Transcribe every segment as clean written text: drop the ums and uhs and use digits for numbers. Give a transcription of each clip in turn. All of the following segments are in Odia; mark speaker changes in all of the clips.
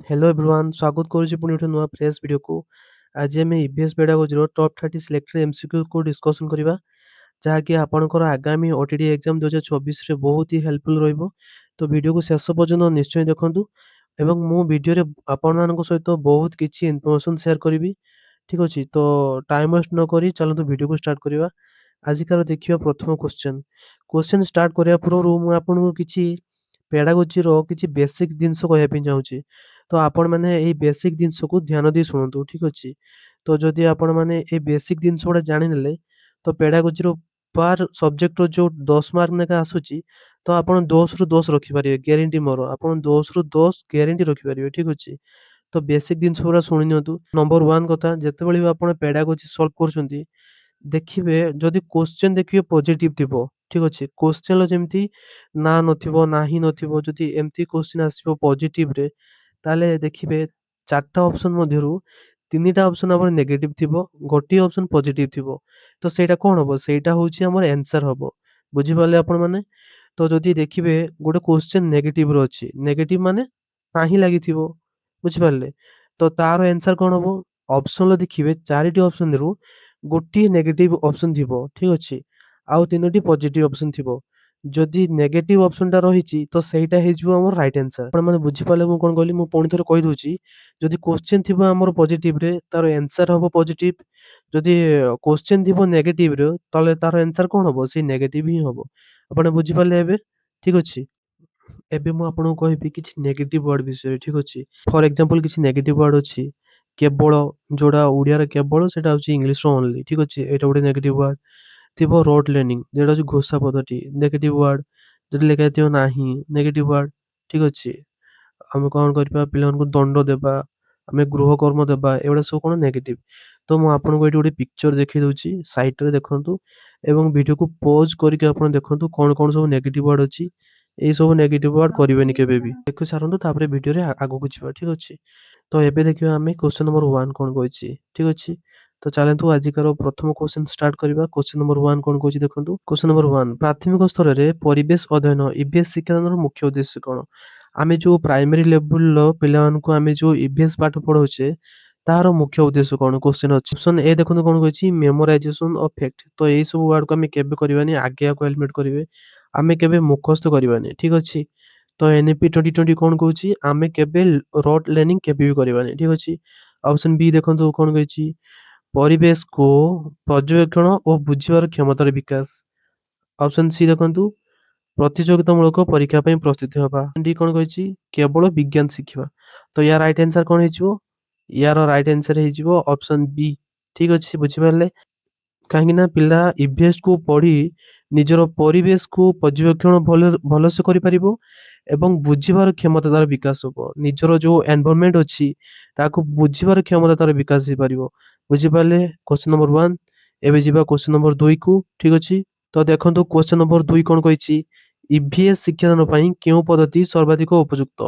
Speaker 1: हेलो एवरीवन स्वागत करुच्ची पुणी गोटे नुआ फ्रेश वीडियो को। आज आम EVS pedagogy top 30 selected MCQ को डिस्कशन करबा जहाँकि आपनकर आगामी ओटीडी एग्जाम 2024 रे बहुत ही हेल्पफुल रहइबो। तो वीडियो को शेष पर्यंत निश्चय देखंतु एवं मो वीडियो रे आपन मानक सहित बहुत किछि इन्फॉर्मेशन शेयर करबी। ठीक अछि, तो टाइम वेस्ट न करी चलंतु वीडियो को स्टार्ट करबा। आजिकार देखिबा प्रथम क्वेश्चन स्टार्ट करिया पूर्व मु आपनको किछि पेडागोजी रो किछि बेसिक जिंस कहया पे चाहूची। तो आपण माने एई बेसिक जिंस को ध्यान दे शुणुतु। ठीक अछि, तो जदि आपण माने ए बेसिक जिंस गुडा जानि नेले तो पेडागोजी रो पर सब्जेक्ट रो जो 10 मार्क नेका आसुची तो आपण 10 रु 10 रखि पारिबे, ग्यारंटी मोर आपण 10 रु 10 ग्यारंटी रखि पारिबे। ठीक अछि, तो बेसिक जिंस पूरा सुनि नियंतु। नंबर 1 कथा, जेतेबेले भी आपण पेडागोजी सॉल्व करछंती देखिबे जदि क्वेश्चन देखिबे पॉजिटिव थिबो। ठीक अछि, क्वेश्चन लो जेमति ना नथिबो नाही नथिबो, जदि एमति क्वेश्चन आसीबो पॉजिटिव रे ताले देखिबे चारटा ऑप्शन मध्यरु तीनिटा ऑप्शन हमर नेगेटिव थिबो, गोटी ऑप्शन पॉजिटिव थिबो। तो सेटा कोन हबो? सेटा होउची हमर आंसर हबो। बुझि पाले आपण माने? तो जदि देखिबे गोटे क्वेश्चन नेगेटिव रो अछि, नेगेटिव माने नाही लागिथिबो। बुझि पाले? तो तार आंसर कोन हबो? ऑप्शन लो देखिबे चारिटी ऑप्शन रु गोटी नेगेटिव ऑप्शन थिबो। ठीक अछि, आउ तीनोटी पॉजिटिव ऑप्शन थिबो। जदि नेगेटिव ऑप्शन टा रहिची तो सेटा हे जिवो हमर राइट आंसर। आपण माने बुझि पाले मु कोन कहली? मु पुणी थोर कहि दोची। जदि क्वेश्चन थिबो हमर पॉजिटिव रे तार आंसर हबो पॉजिटिव। जदि क्वेश्चन थिबो नेगेटिव रे ताले तार आंसर कोन हबो? से नेगेटिव ही हबो। आपण बुझि पाले एबे? ठीक अछि, एबे मु आपनको कहबी किछि नेगेटिव वर्ड विषय। ठीक अछि, फॉर एग्जांपल किछि नेगेटिव वर्ड अछि केवल, जोड़ा ओडिया रे केवल सेटा होछि इंग्लिश रो ओनली। ठीक अछि, एटा गोटे नेगेटिव वर्ड थिबो। रोड लर्निंग जेटा होछि घोषा पद्धति, नेगेटिव वर्ड। जदि लेखा थिबो नाही, नेगेटिव वर्ड। ठीक अछि, ଆମେ କଣ କରିବା? ପିଲାମାନଙ୍କୁ ଦଣ୍ଡ ଦେବା, ଆମେ ଗୃହ କର୍ମ ଦେବା, ଏଗୁଡା ସବୁ କଣ ନେଗେଟିଭ। ତ ମୁଁ ଆପଣଙ୍କୁ ଏଇଠି ଗୋଟେ ପିକ୍ଚର ଦେଖେଇ ଦଉଛି, ସାଇଟ୍ ରେ ଦେଖନ୍ତୁ ଏବଂ ଭିଡିଓକୁ ପଜ କରିକି ଆପଣ ଦେଖନ୍ତୁ କଣ କଣ ସବୁ ନେଗେଟିଭ ୱାର୍ଡ ଅଛି। ଏଇ ସବୁ ନେଗେଟିଭ ୱାର୍ଡ କରିବେନି କେବେ ବି। ଦେଖି ସାରନ୍ତୁ ତାପରେ ଭିଡିଓରେ ଆଗକୁ ଯିବା। ଠିକ ଅଛି, ତ ଏବେ ଦେଖିବା ଆମେ କ୍ୱେଶ୍ଚନ ନମ୍ବର 1 କଣ କହିଛି। ଠିକ ଅଛି, ତ ଚାଲନ୍ତୁ ଆଜିକାର ପ୍ରଥମ କ୍ୱେଶ୍ଚନ ଷ୍ଟାର୍ଟ କରିବା। କ୍ୱେଶ୍ଚନ ନମ୍ବର 1 କଣ କହିଛି ଦେଖନ୍ତୁ। କ୍ୱେଶ୍ଚନ ନମ୍ବର 1, ପ୍ରାଥମିକ ସ୍ତରରେ ପରିବେଶ ଅଧ୍ୟୟନ ଇଭିଏସ୍ ଶିକ୍ଷାଦାନର ମୁଖ୍ୟ ଉଦ୍ଦେଶ୍ୟ କଣ? ଆମେ ଯୋଉ ପ୍ରାଇମେରୀ ଲେଭେଲର ପିଲାମାନଙ୍କୁ ଆମେ ଯୋଉ ଇଭିଏସ୍ ପାଠ ପଢଉଛେ ତାହାର ମୁଖ୍ୟ ଉଦ୍ଦେଶ୍ୟ କଣ? କ୍ୱେଶ୍ଚନ ଅଛି। ଅପସନ ଏ ଦେଖନ୍ତୁ କଣ କହିଛି, ମେମୋରାଇଜେସନ ଅଫ ଫ୍ୟାକ୍ଟ। ତ ଏଇ ସବୁ ୱାର୍ଡକୁ ଆମେ କେବେ କରିବାନି, ଆଗେ ଆକୁ ହେଲମେଟ କରିବେ। ଆମେ କେବେ ମୁଖସ୍ଥ କରିବାନି। ଠିକ ଅଛି, ତ ଏନଇପି 2020 କଣ କହୁଛି? ଆମେ କେବେ ରୋଡ ଲର୍ନିଂ କେବେ ବି କରିବାନି। ଠିକ ଅଛି, ଅପସନ ବି ଦେଖନ୍ତୁ କଣ କହିଛି, ପରିବେଶକୁ ପର୍ଯ୍ୟବେକ୍ଷଣ ଓ ବୁଝିବାର କ୍ଷମତାର ବିକାଶ। ଅପସନ ସି ଦେଖନ୍ତୁ, ପ୍ରତିଯୋଗିତାମୂଳକ ପରୀକ୍ଷା ପାଇଁ ପ୍ରସ୍ତୁତି ହେବା। ଡି କଣ କହିଛି? କେବଳ ବିଜ୍ଞାନ ଶିଖିବା। ତ ୟା ରାଇଟ ଆନ୍ସର କଣ ହେଇଯିବ? ୟାର ରାଇଟ ଆନ୍ସର ହେଇଯିବ ଅପସନ ବି। ଠିକ ଅଛି, ବୁଝିପାରିଲେ? କାହିଁକି ନା ପିଲା ଇଭିଏସ୍ କୁ ପଢି ନିଜର ପରିବେଶକୁ ପର୍ଯ୍ୟବେକ୍ଷଣ ଭଲସେ କରିପାରିବ ଏବଂ ବୁଝିବାର କ୍ଷମତା ତାର ବିକାଶ ହବ। ନିଜର ଯୋଉ ଏନଭାରନମେଣ୍ଟ ଅଛି ତାକୁ ବୁଝିବାର କ୍ଷମତା ତାର ବିକାଶ ହେଇପାରିବ। ବୁଝିପାରିଲେ କ୍ୱେଶ୍ଚନ ନମ୍ବର 1। ଏବେ ଯିବା କ୍ୱେଶ୍ଚନ ନମ୍ବର 2 କୁ। ଠିକ ଅଛି, ତ ଦେଖନ୍ତୁ କ୍ୱେଶ୍ଚନ ନମ୍ବର 2 କଣ କହିଛି, ଇଭିଏସ୍ ଶିକ୍ଷାଦାନ ପାଇଁ କେଉଁ ପଦ୍ଧତି ସର୍ବାଧିକ ଉପଯୁକ୍ତ?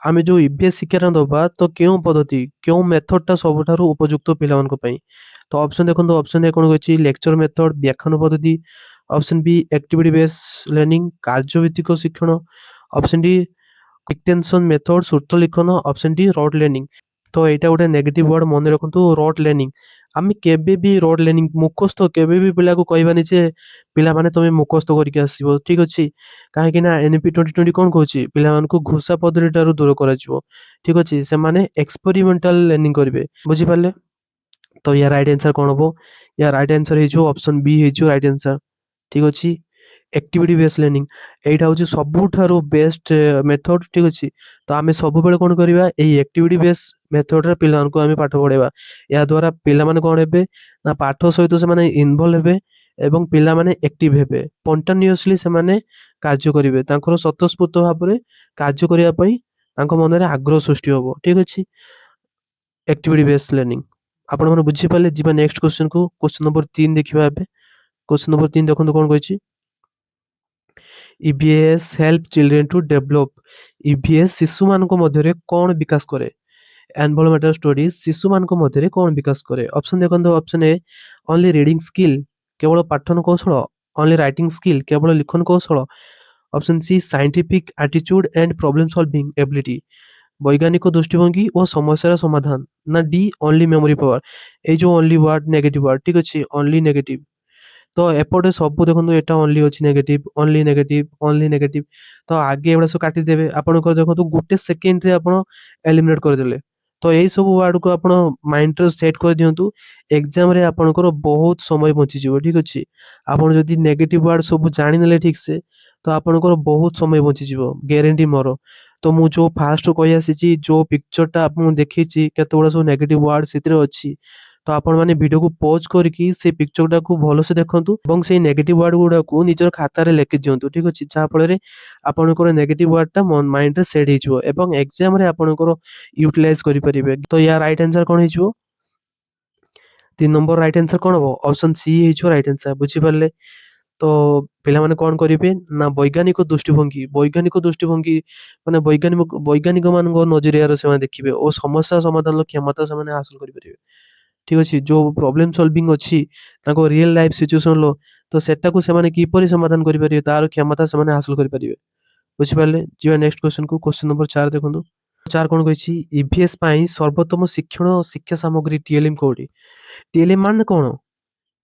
Speaker 1: ଆମେ ଯୋଉ ଇଭିଏସ୍ ଶିକ୍ଷାଦାନ ଦବା ତ କେଉଁ ପଦ୍ଧତି, କେଉଁ ମେଥଡ ଟା ସବୁଠାରୁ ଉପଯୁକ୍ତ ପିଲାମାନଙ୍କ ପାଇଁ? ତ ଅପସନ ଦେଖନ୍ତୁ, ଅପସନ ଏ କଣ କହିଛି, ଲେକ୍ଚର ମେଥଡ, ବ୍ୟାଖ୍ୟାନ ପଦ୍ଧତି। ଅପସନ ବି ଆକ୍ଟିଭିଟି ବେସ୍ ଲର୍ନିଂ, କାର୍ଯ୍ୟଭିତ୍ତିକ ଶିକ୍ଷଣ। ଅପସନ ଡି ଇକ୍ସଟେନସନ ମେଥଡ, ସୂତ୍ର ଲିଖନ। Option D road learning. ତ ଏଇଟା ଗୋଟେ ନେଗେଟିଭ ୱାର୍ଡ, ମନେ ରଖନ୍ତୁ, ରୋଡ ଲର୍ନିଂ। ଆମେ କେବେ ବି ରୋଡ ଲର୍ନିଂ ମୁଖସ୍ଥ କେବେ ବି ପିଲାକୁ କହିବାନି ଯେ ପିଲାମାନେ ତମେ ମୁଖସ୍ଥ କରିକି ଆସିବ। ଠିକ ଅଛି, କାହିଁକି ନା ଏନଇପି 2020 କଣ କହୁଛି, ପିଲାମାନଙ୍କୁ ଘୋଷା ପଦ୍ଧତି ଠାରୁ ଦୂର କରାଯିବ। ଠିକ ଅଛି, ସେମାନେ ଏକ୍ସପେରିମେଣ୍ଟାଲ ଲର୍ନିଂ କରିବେ। ବୁଝିପାରିଲେ? ତ ୟା ରାଇଟ ଆନ୍ସର କଣ ହବ? ୟା ରାଇଟ ଆନ୍ସର ହେଇଯିବ ଅପସନ ବି ହେଇଯିବ ରାଇଟ ଆନ୍ସର। ଠିକ ଅଛି, ଆକ୍ଟିଭିଟି ବେସ୍ ଲର୍ନିଂ ଏଇଟା ହଉଛି ସବୁଠାରୁ ବେଷ୍ଟ ମେଥଡ। ଠିକ ଅଛି, ତ ଆମେ ସବୁବେଳେ କଣ କରିବା, ଏଇ ଆକ୍ଟିଭିଟି ବେସ୍ ମେଥଡରେ ପିଲାମାନଙ୍କୁ ଆମେ ପାଠ ପଢେଇବା। ଏହା ଦ୍ୱାରା ପିଲାମାନେ କଣ ହେବେ ନା ପାଠ ସହିତ ସେମାନେ ଇନଭଲ୍ଭ ହେବେ ଏବଂ ପିଲାମାନେ ଆକ୍ଟିଭ ହେବେ। ସ୍ପଣ୍ଟାନିୟସଲି ସେମାନେ କାର୍ଯ୍ୟ କରିବେ, ତାଙ୍କର ସ୍ୱତଃସ୍ଫୂର୍ତ୍ତ ଭାବରେ କାର୍ଯ୍ୟ କରିବା ପାଇଁ ତାଙ୍କ ମନରେ ଆଗ୍ରହ ସୃଷ୍ଟି ହବ। ଠିକ ଅଛି, ଆକ୍ଟିଭିଟି ବେସ୍ ଲର୍ନିଂ ଆପଣ ମାନେ ବୁଝିପାରିଲେ। ଯିବା ନେକ୍ସଟ କ୍ୱେଶ୍ଚନ କୁ। କ୍ୱେଶ୍ଚନ ନମ୍ବର 3 ଦେଖିବା ଏବେ। କ୍ୱେଶ୍ଚନ ନମ୍ବର 3 ଦେଖନ୍ତୁ କଣ କହିଛି, EVS help children to develop. EVS ଶିଶୁମାନଙ୍କ ମଧ୍ୟରେ କଣ ବିକାଶ କରେ? ଏନଭାରନମେଣ୍ଟାଲ ଷ୍ଟଡିଜ ଶିଶୁମାନଙ୍କ ମଧ୍ୟରେ କଣ ବିକାଶ କରେ? ଅପସନ ଦେଖନ୍ତୁ, option A only reading skill, କେବଳ ପାଠନ କୌଶଳ। ଓନ୍ଲି ରାଇଟିଂ ସ୍କିଲ, କେବଳ ଲିଖନ କୌଶଳ। ଅପସନ ସି ସାଇଣ୍ଟିଫିକ ଆଟିଚ୍ୟୁଡ ଆଣ୍ଡ ପ୍ରୋବ୍ଲେମ ସଲଭିଂ ଏବିଲିଟି, ବୈଜ୍ଞାନିକ ଦୃଷ୍ଟିଭଙ୍ଗୀ ଓ ସମସ୍ୟାର ସମାଧାନ, ନା ଡି ଓନ୍ଲି ମେମୋରି ପାୱାର। ଏଇ ଯୋଉ ଓନ୍ଲି ୱାର୍ଡ ନେଗେଟିଭ ୱାର୍ଡ, ଠିକ ଅଛି, ଓନ୍ଲି ନେଗେଟିଭ। ତ ଏପଟେ ସବୁ ଦେଖନ୍ତୁ, ଏଟା ଓନ୍ଲି ଅଛି negative, only negative, only negative. ତ ଆଗେ ଏଗୁଡା ସବୁ କାଟିଦେବେ। ଆପଣଙ୍କର ଦେଖନ୍ତୁ ଗୋଟେ ସେକେଣ୍ଡରେ ଆପଣ ଏଲିମିନେଟ କରିଦେଲେ। ତ ଏଇ ସବୁ ୱାର୍ଡକୁ ଆପଣ ମାଇଣ୍ଡରେ ସେଟ୍ କରିଦିଅନ୍ତୁ। ଏକ୍ସାମରେ ଆପଣଙ୍କର ବହୁତ ସମୟ ବଞ୍ଚିଯିବ, ଠିକ ଅଛି। ଆପଣ ଯଦି ନେଗେଟିଭ ୱାର୍ଡ ସବୁ ଜାଣିନେଲେ ଠିକ ସେ, ତ ଆପଣଙ୍କର ବହୁତ ସମୟ ବଞ୍ଚିଯିବ, ଗ୍ୟାରେଣ୍ଟି ମୋର। ତ ମୁଁ ଯୋଉ ଫାଷ୍ଟ କହି ଆସିଛି, ଯୋଉ ପିକ୍ଚରଟା ଆପଣଙ୍କୁ ଦେଖେଇଛି, କେତେଗୁଡା ସବୁ ନେଗେଟିଭ ୱାର୍ଡ ସେଥିରେ ଅଛି। ତ ଆପଣ ମାନେ ଭିଡିଓକୁ ପଜ କରିକି ସେଇ ପିକ୍ଚରଟାକୁ ଭଲସେ ଦେଖନ୍ତୁ ଏବଂ ସେଇ ନେଗେଟିଭ ୱାର୍ଡ ଗୁଡାକୁ ନିଜର ଖାତାରେ ଲେଖି ଦିଅନ୍ତୁ, ଠିକ ଅଛି। ଯାହା ଫଳରେ ଆପଣଙ୍କର ନେଗେଟିଭ ୱାର୍ଡଟା ମାଇଣ୍ଡରେ ସେଟ୍ ହେଇଯିବ ଏବଂ ଏକ୍ସାମରେ ଆପଣଙ୍କର ୟୁଟିଲାଇଜ କରିପାରିବେ। ତ ୟା ରାଇଟ ଆନ୍ସର କଣ ହେଇଯିବ? 3 ନମ୍ବର ରାଇଟ ଆନ୍ସର କଣ ହବ? ଅପସନ ସି ହେଇଯିବ ରାଇଟ ଆନ୍ସର। ବୁଝିପାରିଲେ? ତ ପିଲାମାନେ କଣ କରିବେ ନା ବୈଜ୍ଞାନିକ ଦୃଷ୍ଟିଭଙ୍ଗୀ, ବୈଜ୍ଞାନିକ ଦୃଷ୍ଟିଭଙ୍ଗୀ ମାନେ ବୈଜ୍ଞାନିକ ମାନଙ୍କ ନଜରିଆରେ ସେମାନେ ଦେଖିବେ ଓ ସମସ୍ୟା ସମାଧାନର କ୍ଷମତା ସେମାନେ ହାସଲ କରିପାରିବେ, ଠିକ ଅଛି। ଯୋଉ ପ୍ରୋବ୍ଲେମ ସଲଭିଂ ଅଛି ତାଙ୍କ ରିଏଲ ଲାଇଫ ସିଚୁଏସନର, ତ ସେଟାକୁ ସେମାନେ କିପରି ସମାଧାନ କରିପାରିବେ ତାର କ୍ଷମତା ସେମାନେ ହାସଲ କରିପାରିବେ। ବୁଝିପାରିଲେ? ଯିବା ନେକ୍ସଟ କ୍ୱେଶ୍ଚନକୁ। କ୍ୱେଶ୍ଚନ ନମ୍ବର 4 ଦେଖନ୍ତୁ। 4 କଣ କହିଛି? ଇଭିଏସ୍ ପାଇଁ ସର୍ବୋତ୍ତମ ଶିକ୍ଷଣ ଓ ଶିକ୍ଷା ସାମଗ୍ରୀ ଟିଏଲଏମ୍ କୋଉଠି? ଟିଏଲଏମ୍ ମାନେ କଣ?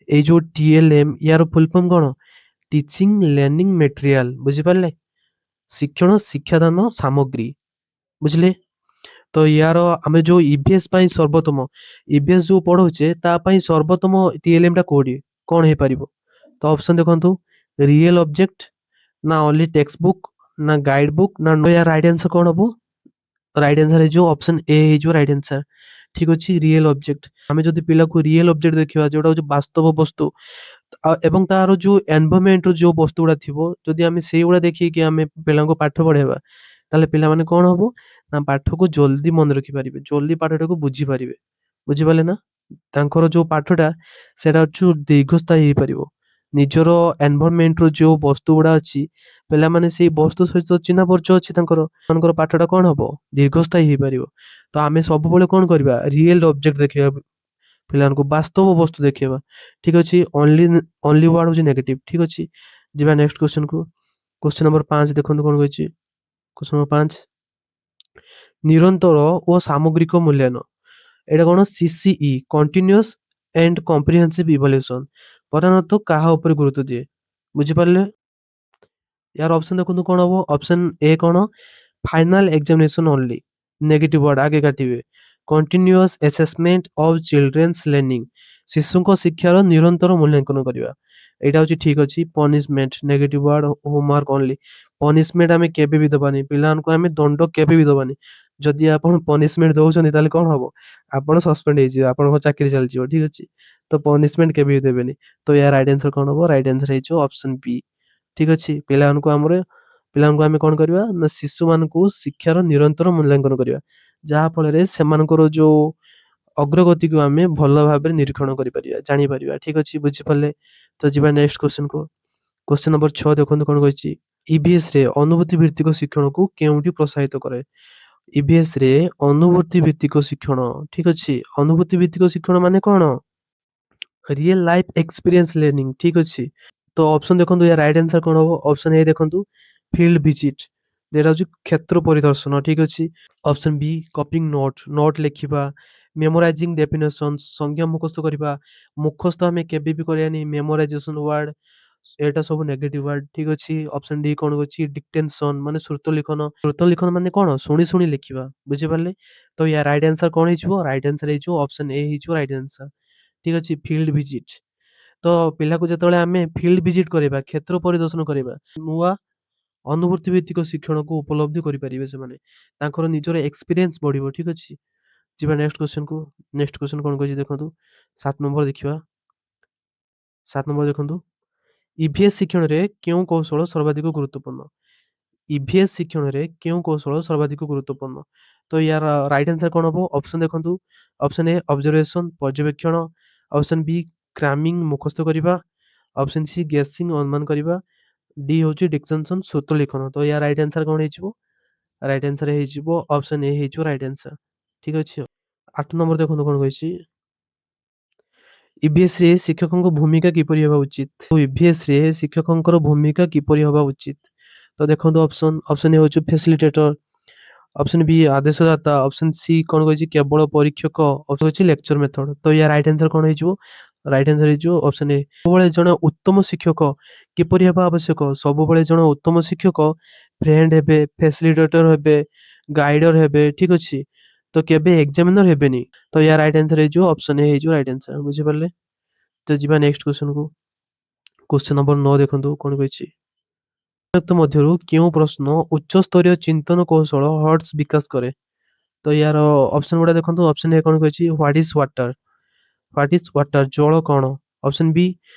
Speaker 1: ଏଇ ଯୋଉ ଟିଏଲଏମ୍, ୟାର ଫୁଲ ଫର୍ମ କଣ? Teaching learning material. ବୁଝିପାରିଲେ? ଶିକ୍ଷଣ ଶିକ୍ଷାଦାନ ସାମଗ୍ରୀ, ବୁଝିଲେ? ତ ୟାର ଆମେ ଯୋଉ ଇଭିଏସ୍ ପାଇଁ ସର୍ବୋତ୍ତମ, ଇଭିଏସ୍ ଯୋଉ ପଢଉଛେ ତା ପାଇଁ ସର୍ବୋତ୍ତମ ଟିଏଲଏମ୍ ଟା କୋଉଠି କଣ ହେଇପାରିବ? ତ ଅପସନ ଦେଖନ୍ତୁ, ରିଏଲ ଅବଜେକ୍ଟ, ନା ଓନ୍ଲି ଟେକ୍ସଟ ବୁକ୍, ନା ଗାଇଡ ବୁକ୍, ନା ୟାର ରାଇଟ ଆନ୍ସର କଣ ହବ? ରାଇଟ ଆନ୍ସର ହେଇଯିବ ଅପସନ ଏ ହେଇଯିବ ରାଇଟ ଆନ୍ସର, ଠିକ ଅଛି। ରିଏଲ ଅବଜେକ୍ଟ, ଆମେ ଯଦି ପିଲାକୁ ରିଏଲ ଅବଜେକ୍ଟ ଦେଖିବା, ଯୋଉଟା ହଉଛି ବାସ୍ତବ ବସ୍ତୁ, ଏବଂ ତାର ଯୋଉ ଏନଭାରମେଣ୍ଟ ଯୋଉ ବସ୍ତୁ ଗୁଡା ଥିବ, ଯଦି ଆମେ ସେଇଗୁଡା ଦେଖିକି ଆମେ ପିଲାଙ୍କୁ ପାଠ ପଢେଇବା, ତାହେଲେ ପିଲାମାନେ କଣ ହବ ନା ପାଠକୁ ଜଲ୍ଦି ମନେ ରଖିପାରିବେ, ଜଲ୍ଦି ପାଠଟାକୁ ବୁଝିପାରିବେ। ବୁଝିପାରିଲେ ନା? ତାଙ୍କର ଯୋଉ ପାଠଟା ସେଟା ହচ্ছে ଦୀର୍ଘସ୍ଥାୟୀ ହେଇପାରିବ। ନିଜର ଏନଭାରମେଣ୍ଟର ଯୋଉ ବସ୍ତୁ ଗୁଡା ଅଛି, ପିଲାମାନେ ସେଇ ବସ୍ତୁ ସହିତ ଚିହ୍ନା ପରିଚୟ ଅଛି ତାଙ୍କର, ତାଙ୍କର ପାଠଟା କଣ ହବ? ଦୀର୍ଘସ୍ଥାୟୀ ହେଇପାରିବ। ତ ଆମେ ସବୁବେଳେ କଣ କରିବା? ରିଏଲ ଅବଜେକ୍ଟ ଦେଖିବା, ପିଲାମାନଙ୍କୁ ବାସ୍ତବ ବସ୍ତୁ ଦେଖେଇବା, ଠିକ ଅଛି। ଓନ୍ଲି ଓନ୍ଲି ୱାର୍ଡ ହଉଛି ନେଗେଟିଭ, ଠିକ ଅଛି। ଯିବା ନେକ୍ସଟ କ୍ୱେଶ୍ଚନ କୁ। କ୍ୱେଶ୍ଚନ ନମ୍ବର 5 ଦେଖନ୍ତୁ କଣ କହିଛି। କ୍ୱେଶ୍ଚନ ନମ୍ବର 5, ନିରନ୍ତର ଓ ସାମଗ୍ରିକ ମୂଲ୍ୟାୟନ, ଏଇଟା କଣ? CCE, continuous and comprehensive evaluation, ପ୍ରଧାନତଃ କାହା ଉପରେ ଗୁରୁତ୍ୱ ଦିଏ? ବୁଝିପାରିଲେ? यार ऑप्शन देखो कौन हम? ऑप्शन ए कौन? Final examination only, negative word आगे काटिबे। Continuous assessment of children's learning, शिशुଙ୍କ ଶିକ୍ଷାର ନିରନ୍ତର ମୂଲ୍ୟାଙ୍କନ କରିବା। ଏଇଟା ହଉଛି ଠିକ ଅଛି। Punishment, negative word, homework only. Punishment ଆମେ କେବେ ବି ଦବାନି, ପିଲାମାନଙ୍କୁ ଆମେ ଦଣ୍ଡ କେବେ ବି ଦବାନି। ଯଦି ଆପଣ ପନିଶମେଣ୍ଟ ଦଉଛନ୍ତି ତାହେଲେ କଣ ହବ? ଆପଣ ସସ୍ପେଣ୍ଡ ହେଇଯିବେ, ଆପଣଙ୍କ ଚାକିରି ଚାଲିଯିବ, ଠିକ ଅଛି। ତ ପନିଶମେଣ୍ଟ କେବେ ବି ଦେବେନି। ତ ୟା ରାଇଟ ଆନ୍ସର କଣ ହବ? ରାଇଟ ଆନ୍ସର ହେଇଯିବ ଅପସନ ବି, ଠିକ ଅଛି। ପିଲାମାନଙ୍କୁ ଆମେ କଣ କରିବା ନା ଶିଶୁମାନଙ୍କୁ ଶିକ୍ଷାର ନିରନ୍ତର ମୂଲ୍ୟାଙ୍କନ କରିବା, ଯାହା ଫଳରେ ସେମାନଙ୍କର ଯୋଉ ଅଗ୍ରଗତିକୁ ଆମେ ଭଲ ଭାବରେ ନିରୀକ୍ଷଣ କରିପାରିବା, ଜାଣିପାରିବା, ଠିକ ଅଛି। ବୁଝିପାରିଲେ? ତ ଯିବା ନେକ୍ସଟ କ୍ୱେଶ୍ଚନ କୁ। କ୍ୱେଶ୍ଚନ ନମ୍ବର 6 ଦେଖନ୍ତୁ କଣ କହିଛି। ଇଭିଏସ୍ ରେ ଅନୁଭୂତି ଭିତ୍ତିକ ଶିକ୍ଷଣକୁ କେଉଁଠି ପ୍ରୋତ୍ସାହିତ କରେ? ଇଭିଏସ୍ ରେ ଅନୁଭୂତି ଭିତ୍ତିକ ଶିକ୍ଷଣ, ଠିକ ଅଛି। ଅନୁଭୂତି ଭିତ୍ତିକ ଶିକ୍ଷଣ ମାନେ କଣ? ରିଏଲ ଲାଇଫ ଏକ୍ସପିରିଏନ୍ସ ଲର୍ନିଂ, ଠିକ ଅଛି। ତ ଅପସନ ଦେଖନ୍ତୁ, ୟା ରାଇଟ ଆନ୍ସର କଣ ହବ? ଅପସନ ଏ ଦେଖନ୍ତୁ, ଫିଲ୍ଡ ଭିଜିଟ, যেটা হচ্ছে ক্ষেত্র পরিদর্শন, ঠিক ଅଛି। ଅପସନ ବି, କପିଂ ନୋଟ, ନୋଟ ଲେଖିବା। ମେମୋରାଇଜିଂ ଡେଫିନେସନ, ସଂଜ୍ଞା ମୁଖସ୍ଥ କରିବା। ମୁଖସ୍ଥ ଆମେ କେବେ ବି କରିବାନି, ମେମୋରାଇଜେସନ ୱାର୍ଡ, ଏଟା ସବୁ ନେଗେଟିଭ ୱାର୍ଡ, ଠିକ ଅଛି। ଅପସନ ଡି କଣ ଅଛି? ଡିକ୍ଟେନସନ ମାନେ ଶ୍ରୁତ ଲିଖନ, ଶ୍ରୁତ ଲିଖନ ମାନେ କଣ? ଶୁଣି ଶୁଣି ଲେଖିବା। ବୁଝିପାରିଲେ? ତ ୟା ରାଇଟ ଆନ୍ସର କଣ ହେଇଯିବ? ରାଇଟ ଆନ୍ସର ହେଇଯିବ ଅପସନ ଏ ହେଇଯିବ ରାଇଟ ଆନ୍ସର, ଠିକ ଅଛି। ଫିଲ୍ଡ ଭିଜିଟ, ତ ପିଲାକୁ ଯେତେବେଳେ ଆମେ ଫିଲ୍ଡ ଭିଜିଟ କରିବା, କ୍ଷେତ୍ର ପରିଦର୍ଶନ କରିବା, ନୂଆ ଅନୁଭୂତି ଭିତ୍ତିକ ଶିକ୍ଷଣକୁ ଉପଲବ୍ଧି କରିପାରିବେ ସେମାନେ, ତାଙ୍କର ନିଜର ଏକ୍ସପିରିଏନ୍ସ ବଢିବ, ଠିକ ଅଛି। ଯିବା ନେକ୍ସଟ କ୍ୱେଶ୍ଚନ କୁ। ନେକ୍ସଟ କ୍ୱେଶ୍ଚନ କଣ କହିଛି ଦେଖନ୍ତୁ। 7 ନମ୍ବର ଦେଖିବା। 7 ନମ୍ବର ଦେଖନ୍ତୁ, ଇଭିଏସ୍ ଶିକ୍ଷଣରେ କେଉଁ କୌଶଳ ସର୍ବାଧିକ ଗୁରୁତ୍ୱପୂର୍ଣ୍ଣ? ଇଭିଏସ୍ ଶିକ୍ଷଣରେ କେଉଁ କୌଶଳ ସର୍ବାଧିକ ଗୁରୁତ୍ୱପୂର୍ଣ୍ଣ? ତ ୟାର ରାଇଟ ଆନ୍ସର କଣ ହବ? ଅପସନ ଦେଖନ୍ତୁ। ଅପସନ ଏ ଅବଜରଭେସନ, ପର୍ଯ୍ୟବେକ୍ଷଣ। ଅପସନ ବି କ୍ରାମିଂ, ମୁଖସ୍ଥ କରିବା। ଅପସନ ସି ଗେସିଂ, ଅନୁମାନ କରିବା। ଡି ହଉଛି ଡିକ୍ସନସନ, ସୂତ୍ର ଲିଖନ। ତ ୟା ରାଇଟ ଆନ୍ସର କଣ ହେଇଯିବ? ରାଇଟ ଆନ୍ସର ହେଇଯିବ ଅପସନ ଏ ହେଇଯିବ ରାଇଟ ଆନ୍ସର, ଠିକ ଅଛି। 8 ନମ୍ବର ଦେଖନ୍ତୁ କଣ କହିଛି। ଇଭିଏସ୍ ରେ ଶିକ୍ଷକଙ୍କ ଭୂମିକା କିପରି ହେବା ଉଚିତ? ଇଭିଏସ୍ ରେ ଶିକ୍ଷକଙ୍କର ଭୂମିକା କିପରି ହେବା ଉଚିତ? ତ ଦେଖନ୍ତୁ ଅପସନ ଏ ହଉଛି ଫେସିଲିଟେଟର, ऑप्शन बी आदेशदाता, ऑप्शन सी कौन कहिछि केवल परीक्षक, ऑप्शन कहिछि लेक्चर मेथड। तो या राइट आंसर कौन ହେଇଯିବ? राइट आंसर ହେଇଯିବ ऑप्शन ए। ସବୁବେଳେ ଜଣେ ଉତ୍ତମ ଶିକ୍ଷକ କିପରି ହେବା ଆବଶ୍ୟକ? ସବୁବେଳେ ଜଣେ ଉତ୍ତମ ଶିକ୍ଷକ ଫ୍ରେଣ୍ଡ ହେବେ, ଫ୍ୟାସିଲିଟେଟର ହେବେ, ଗାଇଡର ହେବେ, ଠିକ ଅଛି। ତ କେବେ ଏକ୍ସାମିନର ହେବେନି। ତ ୟା ରାଇଟ୍ ଆନ୍ସର ହେଇଯିବ ଅପସନ ଏ ହେଇଯିବ ରାଇଟ୍ ଆନ୍ସର। ବୁଝିପାରିଲେ? ତ ଯିବା ନେକ୍ସଟ କ୍ୱେଶ୍ଚନ କୁ। क्वेश्चन नंबर 9 देखंतु कोन कहिछि। निम्नलिखित ମଧ୍ୟରୁ କେଉଁ ପ୍ରଶ୍ନ ଉଚ୍ଚସ୍ତରୀୟ ଚିନ୍ତନ କୌଶଳ ହଟ୍ସ ବିକାଶ କରେ? ତ यार ऑप्शन गुडा देखंतु। ऑप्शन ए कोन कहिछि what is water, what is water जल कोन। ऑप्शन बी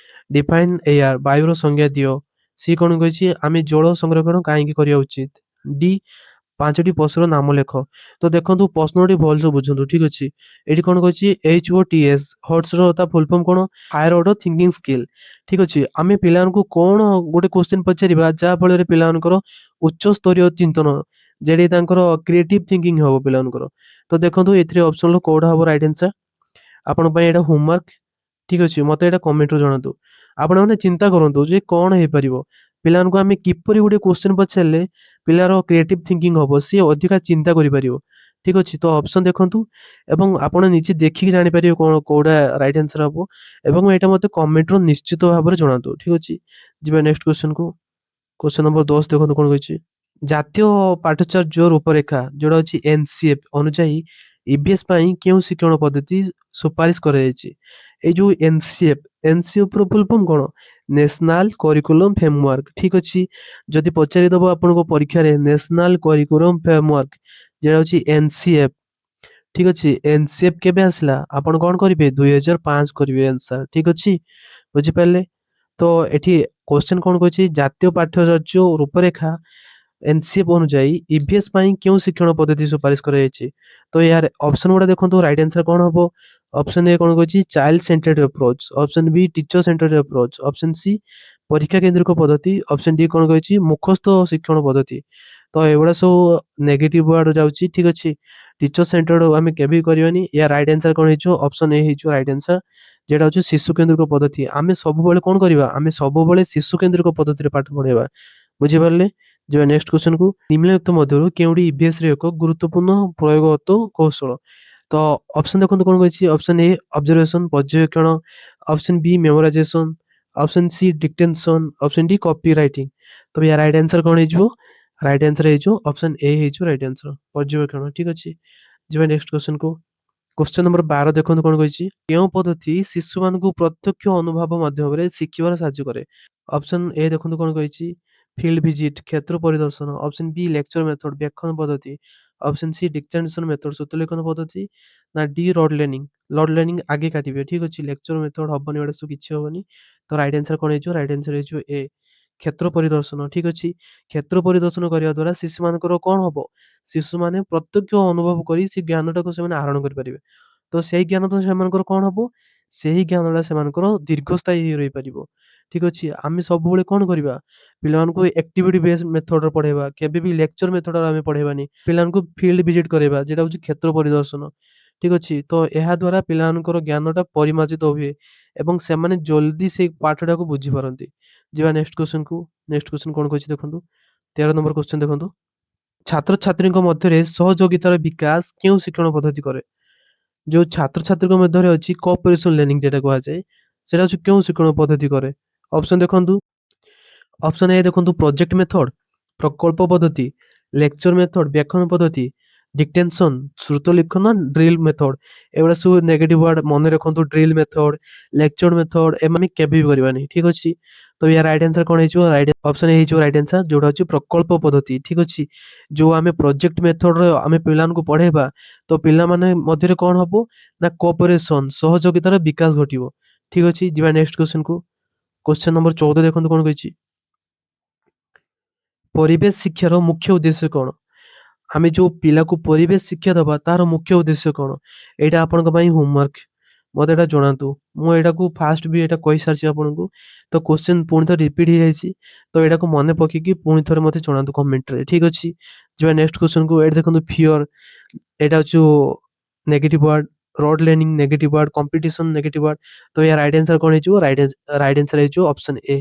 Speaker 1: डिफाइन एयर वायुर संज्ञा दियो। सी कोन कहिछि आमे जल संरक्षण काहेकि करिया उचित। डी ପାଞ୍ଚଟି ପଶୁର ନାମ ଲେଖ। ତ ଦେଖନ୍ତୁ ପ୍ରଶ୍ନଟି ଭଲସେ ବୁଝନ୍ତୁ, ଠିକ ଅଛି। ଏଠି କଣ କହିଛି HOTS ହଟ୍ସ ର ତା ଫୁଲ ଫର୍ମ କଣ? Higher order thinking skill. ଠିକ ଅଛି। ଆମେ ପିଲାମାନଙ୍କୁ କଣ ଗୋଟେ କ୍ୱେଶ୍ଚିନ୍ ପଚାରିବା ଯାହା ଫଳରେ ପିଲାମାନଙ୍କର ଉଚ୍ଚ ସ୍ତରୀୟ ଚିନ୍ତନ, ଯେଠି ତାଙ୍କର କ୍ରିଏଟିଭ ଥିଙ୍କିଙ୍ଗ ହବ ପିଲାମାନଙ୍କର। ତ ଦେଖନ୍ତୁ ଏଥିରେ ଅପସନ କୋଉଟା ହବ ରାଇଟ୍ ଆନ୍ସର। ଆପଣଙ୍କ ପାଇଁ ଏଇଟା ହୋମୱାର୍କ, ଠିକ ଅଛି। ମତେ ଏଇଟା କମେଣ୍ଟରୁ ଜଣାନ୍ତୁ। ଆପଣମାନେ ଚିନ୍ତା କରନ୍ତୁ ଯେ କଣ ହେଇପାରିବ। ପିଲାମାନଙ୍କୁ ଆମେ କିପରି ଗୋଟେ କ୍ୱେଶ୍ଚିନ୍ ପଚାରିଲେ ପିଲାର କ୍ରିଏଟିଭ ଥିଙ୍କିଙ୍ଗ ହବ, ସିଏ ଅଧିକା ଚିନ୍ତା କରିପାରିବ। ଠିକ ଅଛି। ତ ଅପସନ ଦେଖନ୍ତୁ ଏବଂ ଆପଣ ନିଜେ ଦେଖିକି ଜାଣିପାରିବେ କଣ କୋଉଟା ରାଇଟ୍ ଆନ୍ସର ହବ। ଏବଂ ଏଇଟା ମତେ କମେଣ୍ଟରୁ ନିଶ୍ଚିତ ଭାବରେ ଜଣାନ୍ତୁ, ଠିକ ଅଛି। ଯିବା ନେକ୍ସଟ କ୍ୱେଶ୍ଚନ କୁ। क्वेश्चन नंबर 10 देखो कौन कहिछि। ଜାତୀୟ ପାଠଚର୍ଯ୍ୟ ରୂପରେଖା ଯୋଉଟା ଅଛି NCF ଅନୁଯାୟୀ EVS ପାଇଁ କେଉଁ ଶିକ୍ଷଣ ପଦ୍ଧତି ସୁପାରିଶ କରାଯାଇଛି? ଏଇ ଯୋଉ NCF ର ଫୁଲ ଫର୍ମ କଣ? National curriculum framework. ଠିକ ଅଛି। ଯଦି ପଚାରିଦବ ଆପଣଙ୍କ ପରୀକ୍ଷାରେ ନ୍ୟାସନାଲ କରିକୁଲମ ଫ୍ରେମୱାର୍କ ଯେଟା ହଉଛି NCF, ଠିକ ଅଛି। NCF କେବେ ଆସିଲା? ଆପଣ କଣ କରିବେ? 2005 କରିବେ ଆନ୍ସର, ଠିକ ଅଛି। ବୁଝିପାରିଲେ? ତ ଏଠି क्वेश्चन कौन कहिछि ଜାତୀୟ ପାଠ୍ୟଚର୍ଯ୍ୟ ରୂପରେଖା NCF ଅନୁଯାୟୀ EVS ପାଇଁ କେଉଁ ଶିକ୍ଷଣ ପଦ୍ଧତି ସୁପାରିଶ କରାଯାଇଛି? ତ यार ଅପସନ ଗୁଡା ଦେଖନ୍ତୁ ରାଇଟ୍ ଆନ୍ସର କଣ ହବ। ଅପସନ ଏ କଣ କहिछि child centred approach, option B teacher centred approach, option C ପରୀକ୍ଷା କେନ୍ଦ୍ରିକ ପଦ୍ଧତି, ଅପସନ ଡି କଣ କହିଛି ମୁଖସ୍ଥ ଶିକ୍ଷଣ ପଦ୍ଧତି। ତ ଏଗୁଡା ସବୁ ନେଗେଟିଭ ୱାର୍ଡ ଯାଉଛି, ଠିକ ଅଛି। टीचर सेंटर्ड ଆମେ କେବେ ବି କରିବାନି। या ରାଇଟ୍ ଆନ୍ସର କଣ ହେଇଯିବ? ଅପସନ ଏ ହେଇଯିବ ରାଇଟ୍ ଆନ୍ସର, যেটা হচ্ছে শিশু কেন্দ্রিক পদ্ধতি। ଆମେ ସବୁବେଳେ କଣ କରିବା? ଆମେ ସବୁବେଳେ ଶିଶୁ କେନ୍ଦ୍ରିକ ପଦ୍ଧତିରେ ପାଠ ପଢେଇବା। ବୁଝିପାରିଲେ? ଯିବା ନେକ୍ସଟ କ୍ୱେଶ୍ଚନ କୁ। ନିମ୍ନଲିଖିତ ମଧ୍ୟରୁ କେଉଁଟି EVS ରେ ଏକ ଗୁରୁତ୍ୱପୂର୍ଣ୍ଣ ପ୍ରୟୋଗଗତ କୌଶଳ? ତ ଅପସନ ଦେଖନ୍ତୁ କଣ କହିଛି। ଅପସନ ଏ ଅବଜରଭେସନ ପର୍ଯ୍ୟବେକ୍ଷଣ, option B memorisation, option C dictation, option D copy writing. ତ ୟା ରାଇଟ୍ ଆନ୍ସର କଣ ହେଇଯିବ? ରାଇଟ୍ ଆନ୍ସର ହେଇଯିବ ଅପସନ ଏ ହେଇଯିବ ରାଇଟ୍ ଆନ୍ସର ପର୍ଯ୍ୟବେକ୍ଷଣ, ଠିକ ଅଛି। ଯିବା ନେକ୍ସଟ କ୍ୱେଶ୍ଚନ କୁ। क्वेश्चन नंबर 12 देखंतु कोन कहिछि। केउ पद्धति शिशुମାନଙ୍କୁ ପ୍ରତ୍ୟକ୍ଷ ଅନୁଭବ ମାଧ୍ୟମରେ ଶିଖିବାର ସାହାଯ୍ୟ କରେ? ଅପସନ ଏ ଦେଖନ୍ତୁ କଣ କହିଛି ଫିଲ୍ଡ ଭିଜିଟ କ୍ଷେତ୍ର ପରିଦର୍ଶନ, ଅପସନ ବି ଲେକ୍ଚର ମେଥଡ ବ୍ୟାଖ୍ୟାନ ପଦ୍ଧତି, ଅପସନ ସି ଡିକ୍ଟେନସନ ମେଥଡ ସୂତ୍ରଲେଖନ ପଦ୍ଧତି, ନା D rote learning. Rote learning ଆगे କାଟିବେ, ଠିକ ଅଛି। ଲେକ୍ଚର ମେଥଡ ହବନି, ଏଡା ସବୁ କିଛି ହବନି। ତ ରାଇଟ୍ ଆନ୍ସର କଣ ହେଇଯିବ? ରାଇଟ୍ ଆନ୍ସର ହେଇଯିବ ଏ କ୍ଷେତ୍ର ପରିଦର୍ଶନ, ଠିକ ଅଛି। କ୍ଷେତ୍ର ପରିଦର୍ଶନ କରିବା ଦ୍ୱାରା ଶିଶୁମାନଙ୍କର କଣ ହବ? ଶିଶୁମାନେ ପ୍ରତ୍ୟକ୍ଷ ଅନୁଭବ କରି ସେ ଜ୍ଞାନଟାକୁ ସେମାନେ ଆହରଣ କରିପାରିବେ। ତ ସେଇ ଜ୍ଞାନ ତ ସେମାନଙ୍କର କଣ ହବ? ସେହି ଜ୍ଞାନଟା ସେମାନଙ୍କର ଦୀର୍ଘସ୍ଥାୟୀ ହେଇ ରହିପାରିବ, ଠିକ ଅଛି। ଆମେ ସବୁବେଳେ କଣ କରିବା? ପିଲାମାନଙ୍କୁ ଆକ୍ଟିଭିଟି ବେସ୍ ମେଥଡରେ ପଢେଇବା, କେବେ ବି ଲେକ୍ଚର ମେଥଡରେ ଆମେ ପଢେଇବାନି। ପିଲାମାନଙ୍କୁ ଫିଲ୍ଡ ଭିଜିଟ କରାଇବା, ଯେଟା ହଉଛି କ୍ଷେତ୍ର ପରିଦର୍ଶନ, ଠିକ ଅଛି। ତ ଏହା ଦ୍ୱାରା ପିଲାମାନଙ୍କର ଜ୍ଞାନଟା ପରିମାର୍ଜିତ ହୁଏ ଏବଂ ସେମାନେ ଜଲ୍ଦି ସେଇ ପାଠଟାକୁ ବୁଝିପାରନ୍ତି। ଯିବା ନେକ୍ସଟ କ୍ୱେଶ୍ଚନ କୁ। ନେକ୍ସଟ କ୍ୱେଶ୍ଚନ କଣ କହିଛି ଦେଖନ୍ତୁ। 13 ନମ୍ବର କ୍ୱେଶ୍ଚନ ଦେଖନ୍ତୁ। ଛାତ୍ରଛାତ୍ରୀଙ୍କ ମଧ୍ୟରେ ସହଯୋଗିତାର ବିକାଶ କେଉଁ ଶିକ୍ଷଣ ପଦ୍ଧତି କରେ? ଯୋଉ ଛାତ୍ରଛାତ୍ରୀଙ୍କ ମଧ୍ୟରେ ଅଛି କୋଅପରେସନ ଲର୍ନିଂ ଯେଟା କୁହାଯାଏ, ସେଟା ହଉଛି କେଉଁ ଶିକ୍ଷଣ ପଦ୍ଧତି କରେ? ଅପସନ ଦେଖନ୍ତୁ। ଅପସନ ଏ ଦେଖନ୍ତୁ ପ୍ରୋଜେକ୍ଟ ମେଥଡ, ପ୍ରକଳ୍ପ ପଦ୍ଧତି, ଲେକ୍ଚର ମେଥଡ ବ୍ୟାଖ୍ୟାନ ପଦ୍ଧତି, ଡିକ୍ଟେନସନ ଶ୍ରୁତ ଲିଖନ, ଡ୍ରିଲ ମେଥଡ। ଏଗୁଡା ସବୁ ନେଗେଟିଭ ୱାର୍ଡ ମନେ ରଖନ୍ତୁ। ଡ୍ରିଲ ମେଥଡ, ଲେକ୍ଚର ମେଥଡ ଏମାନେ କେବେ ବି କରିବାନି, ଠିକ ଅଛି। ତ ୟା ରାଇଟ୍ ଆନ୍ସର କଣ ହେଇଯିବ? ରାଇଟ୍ ଅପସନ ହେଇଯିବ ରାଇଟ୍ ଆନ୍ସର, ଯୋଉଟା ହଉଛି ପ୍ରକଳ୍ପ ପଦ୍ଧତି, ଠିକ ଅଛି। ଯୋଉ ଆମେ ପ୍ରୋଜେକ୍ଟ ମେଥଡରେ ଆମେ ପିଲାମାନଙ୍କୁ ପଢେଇବା, ତ ପିଲାମାନେ ମଧ୍ୟରେ କଣ ହବ? ନା କୋଅପରେସନ ସହଯୋଗିତାର ବିକାଶ ଘଟିବ, ଠିକ ଅଛି। ଯିବା ନେକ୍ସଟ କ୍ୱେଶ୍ଚନ କୁ। क्वेश्चन नंबर 14 ଦେଖନ୍ତୁ କଣ କହିଛି। ପରିବେଶ ଶିକ୍ଷାର ମୁଖ୍ୟ ଉଦ୍ଦେଶ୍ୟ କଣ? ଆମେ ଯୋଉ ପିଲାକୁ ପରିବେଶ ଶିକ୍ଷା ଦବା ତାର ମୁଖ୍ୟ ଉଦ୍ଦେଶ୍ୟ କଣ? ଏଇଟା ଆପଣଙ୍କ ପାଇଁ ହୋମୱାର୍କ। ମତେ ଏଇଟା ଜଣାନ୍ତୁ। ମୁଁ ଏଇଟାକୁ ଫାଷ୍ଟ ବି ଏଇଟା କହିସାରିଛି ଆପଣଙ୍କୁ। ତ କ୍ୱେଶ୍ଚନ ପୁଣି ଥରେ ରିପିଟ ହେଇଯାଇଛି। ତ ଏଇଟାକୁ ମନେ ପକେଇକି ପୁଣି ଥରେ ମତେ ଜଣାନ୍ତୁ କମେଣ୍ଟରେ, ଠିକ ଅଛି। ଯିବା ନେକ୍ସଟ କ୍ୱେଶ୍ଚନ କୁ। ଏଇଟା ଦେଖନ୍ତୁ ଫିଅର, ଏଇଟା ହଉଛି negative word, rote learning negative word, competition negative word. ତ ୟା ରାଇଟ୍ ଆନ୍ସର କଣ ହେଇଯିବ? ରାଇଟ୍ ଆନ୍ସର ହେଇଯିବ ଅପସନ ଏ,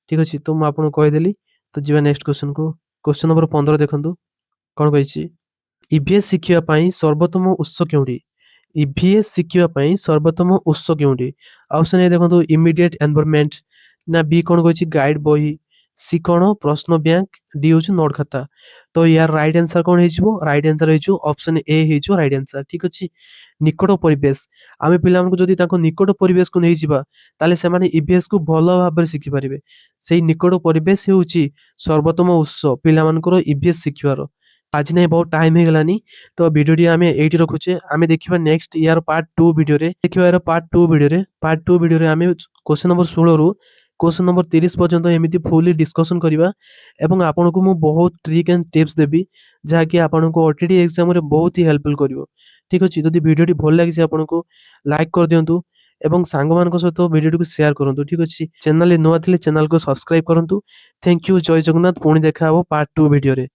Speaker 1: ଠିକ ଅଛି। ତ ମୁଁ ଆପଣଙ୍କୁ କହିଦେଲି। ତ ଯିବା ନେକ୍ସଟ କ୍ୱେଶ୍ଚନ କୁ। क्वेश्चन नंबर 15 ଦେଖନ୍ତୁ କଣ କହିଛି। ଇଭିଏସ୍ ଶିଖିବା ପାଇଁ ସର୍ବୋତ୍ତମ ଉତ୍ସ କେଉଁଠି? ଇଭିଏସ୍ ଶିଖିବା ପାଇଁ ସର୍ବୋତ୍ତମ ଉତ୍ସ କେଉଁଠି? ଅପସନ୍ ଏ ଦେଖନ୍ତୁ ଇମିଡିଏଟ୍ ଏନଭାରମେଣ୍ଟ, ନା ବି କଣ କହିଛି ଗାଇଡ ବହି, ସି କଣ ପ୍ରଶ୍ନ ବ୍ୟାଙ୍କ, ଡି ହଉଛି ନୋଟ ଖାତା। ତ ୟାର ରାଇଟ୍ ଆନ୍ସର କଣ ହେଇଯିବ? ରାଇଟ୍ ଆନ୍ସର ହେଇଯିବ ଅପସନ୍ ଏ ହେଇଯିବ ରାଇଟ୍ ଆନ୍ସର। ଠିକ ଅଛି। ନିକଟ ପରିବେଶ, ଆମେ ପିଲାମାନଙ୍କୁ ଯଦି ତାଙ୍କ ନିକଟ ପରିବେଶକୁ ନେଇଯିବା ତାହେଲେ ସେମାନେ ଇଭିଏସ୍ କୁ ଭଲ ଭାବରେ ଶିଖିପାରିବେ। ସେଇ ନିକଟ ପରିବେଶ ହେଉଛି ସର୍ବୋତ୍ତମ ଉତ୍ସ ପିଲାମାନଙ୍କର ଇଭିଏସ୍ ଶିଖିବାର। ଆଜି ନାହିଁ ବହୁତ ଟାଇମ ହେଇଗଲାନି, ତ ଭିଡ଼ିଓଟି ଆମେ ଏଇଠି ରଖୁଛେ। ଆମେ ଦେଖିବା ନେକ୍ସଟ ୟାର ପାର୍ଟ 2 ଭିଡ଼ିଓରେ। ଦେଖିବା ୟାର ପାର୍ଟ 2 ଭିଡ଼ିଓରେ ଆମେ କ୍ୱେଶ୍ଚନ ନମ୍ବର 16 ରୁ କ୍ୱେଶ୍ଚନ ନମ୍ବର 30 ପର୍ଯ୍ୟନ୍ତ ଏମିତି ଫୁଲି ଡିସ୍କସନ କରିବା ଏବଂ ଆପଣଙ୍କୁ ମୁଁ ବହୁତ ଟ୍ରିକ୍ ଆଣ୍ଡ ଟିପ୍ସ ଦେବି ଯାହାକି ଆପଣଙ୍କୁ ଓଟିଟି ଏକ୍ସାମରେ ବହୁତ ହି ହେଲ୍ପଫୁଲ କରିବ। ଠିକ ଅଛି। ଯଦି ଭିଡ଼ିଓଟି ଭଲ ଲାଗିଛି ଆପଣଙ୍କୁ ଲାଇକ୍ କରିଦିଅନ୍ତୁ ଏବଂ ସାଙ୍ଗମାନଙ୍କ ସହିତ ଭିଡ଼ିଓଟିକୁ ସେୟାର କରନ୍ତୁ। ଠିକ ଅଛି। ଚ୍ୟାନେଲରେ ନୂଆ ଥିଲେ ଚ୍ୟାନେଲକୁ ସବସ୍କ୍ରାଇବ କରନ୍ତୁ। Thank you. ଜୟ ଜଗନ୍ନାଥ। ପୁଣି ଦେଖା ହବ ପାର୍ଟ 2 ଭିଡ଼ିଓରେ।